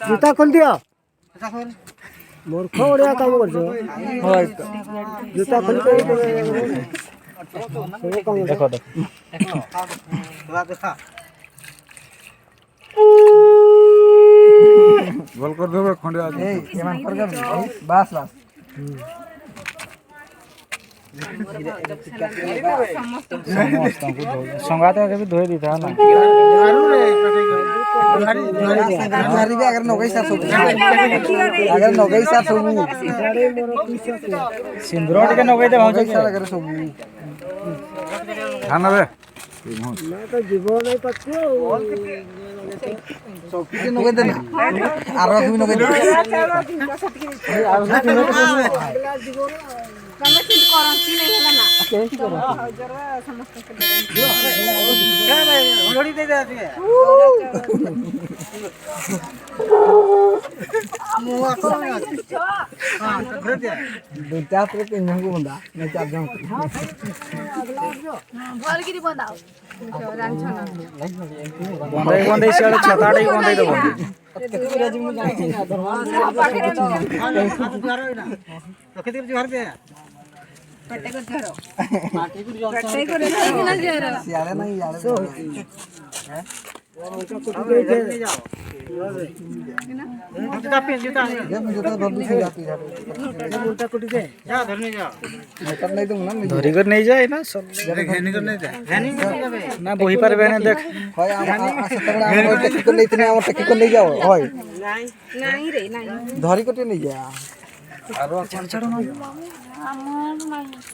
जूता खोल दिया मूर्ख बढ़िया काम कर जूता खोल के देखो गोल कर देबे खंडे आज एमान कर बस बस संगात के भी धोई दीता ना धारी भी अगर नगई साथ अगर नगई साथ सिंदूर के नगई दे भाव नगई साथ अगर सब खाना दे मैं तो जीवन नहीं पत्ती सब के नगई दे आरो भी नगई दे तमे किछ करंती नहीं होला ना केंती करो समस्त के क्या भाई घोड़ी दे जाती है मुआ को हां घर दे दुटा तो के नंगो बंदा मैं चार जाऊं घर गिरी बंदाओ जान छ ना बंदे से छताड़ी बंदे दबो केते राजी मु जाने ना दरवाजा रखे दे घर दे पट्टे को धरो पट्टे को ना जरो यारे नहीं यारे हैं जूता पे जूता जूता धर दूसरी जाती है उल्टा कुटी दे जा धरने जाओ मैं कर नहीं दूंगा ना धरी कर नहीं जाए ना सब घेनी कर नहीं दे हैनी जाबे ना बोही पर बहने देख होय आ सतगड़ा हम टेकी को लेते हम टेकी को ले जाओ होय नहीं नहीं रे नहीं धरी को नहीं जा आरो चल चढ़ो ना हम नहीं